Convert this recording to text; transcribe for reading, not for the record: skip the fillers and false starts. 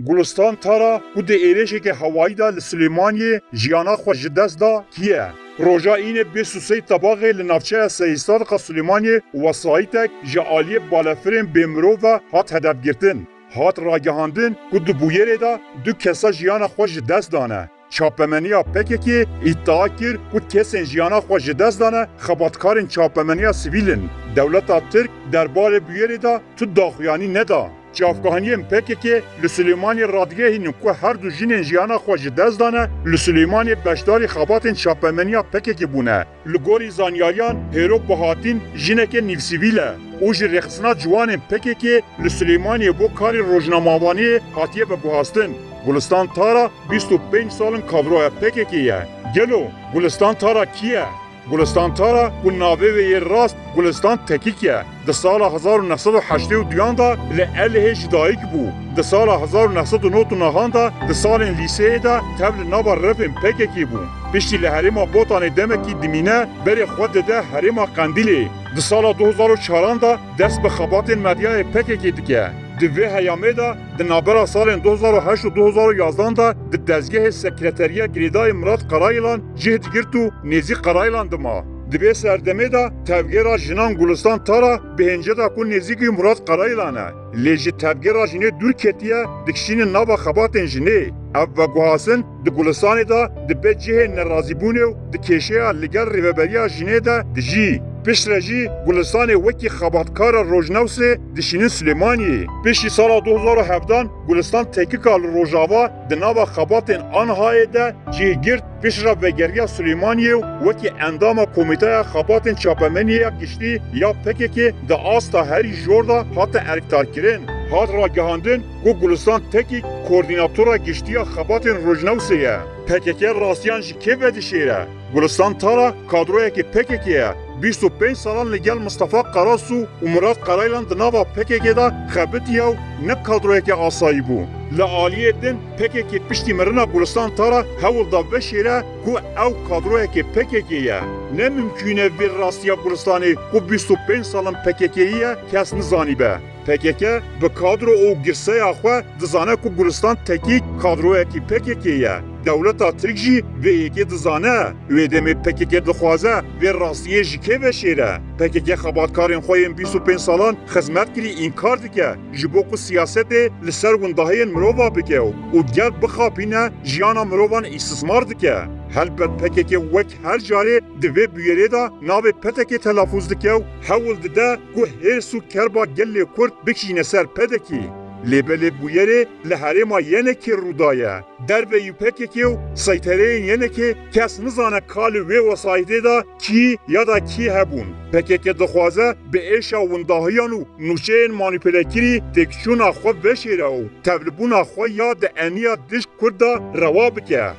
گلستان تارا بود ایرشی که هوایی دا لسلیمانی جیانا خوش دست دا کیه؟ روژا اینه 23 طباقه لنفچه سیستاد سلیمانی وسایتک جعالی بالافرین بمرو و هات هدف گرتن. هات راگهاندن که دو بویره دا دو کسا جیانا خوش دست دانه. چاپمنیا پککی ادعا کرد که کسین جیانا خوش دست دانه خباتکارین چاپمنیا سیویلن. دولتا ترک دربار بویره دا تو داخویانی ندا. چافگاهانی پککی لسلیمانی رادگه هینم که هر دو جینین جیانا خوش دست دانه لسلیمانی بشداری خباتین چاپمنیا پککی بونه. لگوری زانیاریان هیرو بهاتین جینک نیفسیویله. اوج رخصنا جوان پککی لسلیمانی بو کاری روزنامه‌وانی هاتیه به گوهاستن. گلستان تارا 25 سالن کادروی پککیه. گلو گلستان تارا کیه؟ گلستان تارا و ناوه وی راست گلستان تکیکیه. ده سال 1982 دا لعله جدایک بو. ده سال 1999 دا ده سال لیسه دا تبل نابا رفن پککی بو. پشتی لحریما بوتان دمکی دمینه بری خود ده حریما قندیلی. ده سال 2004 دا دست به خبات مدیای پککی دیگه. دوی هیامه دا ده نابرا سال 2008 و 2011 دا ده دزگه سکرتریه گریدای مراد قرایلان جهد گرتو نیزی قرایلان دما. دوی سردمه دا تفگیرا جنان گلستان تارا به هنجه دا کن نیزیگی مراد قرایلانه. لیجی تفگیرا جنه دور کتیه دکشین نابا خباتن جنه. او و گوهاسن ده گلستان دا ده به جه نرازی بونه و ده کشه لگر ریوبریا جنه دا ده جی. پیش رجی گلستان وکی خباتکار روزنوسه دشینن سلیمانی. پیشی سال 2017 گلستان تکیکال روزاوا دنابا خباتن آنهای ده جیگرد پیش را وگریا سلیمانی وکی اندام کمیته خباتن چاپمنی گشتی یا پکی که ده آستا هری جوردا حتی ارکتار کرن. هات را گهاندن گو گلستان تکی کوردیناتورا گشتی خباتن روزنوسه. پکی که راستیان جی که ودشیره. گلستان تارا کادروی که پکی که 25 سالان لگل مصطفی قراسو و مراد قرایلان دناوا پککی دا خبتی او نه کادروی که آسایی بو. لعالیه دن پککی پشتی مرنا گلستان تارا هول دا بشیره که او کادروی که پککیه. نه ممکنه وی راستیا گلستانی که 25 سالان پککیه کس نزانی به. پککی به کادرو او گرسه آخواه دزانه که گلستان تکی کادروی که پککیه. دولتا ترکجی و یکی دزانه و دمی پککی دخوازه و راستیه جکه وشیره. پککی خباتکارین خویم 25 سالان خدمت کری این کار دیگه جبو که سیاست لسر گندهین مروفا بکه و گل بخوابینه جیانا مروفان استثمار دیگه. هلبت پککی وک هر جاره دوی بیره دا ناو پتکی تلافوز دیگه و حول دیده که هر سو کربا گل کرد بکشینه سر پدکی. لیبل بویره لحرما ینه که رودایه. در به یو پککی و سیطره ینه که کس نزانه کال و وسایده دا کی یا دا کی هبون. پککی دخوازه به ایشا ونداهیان و نوچه مانیپلکیری تکشون آخوا بشیره و تبلبون آخوا یا دا انیا دش کرده روا بکه.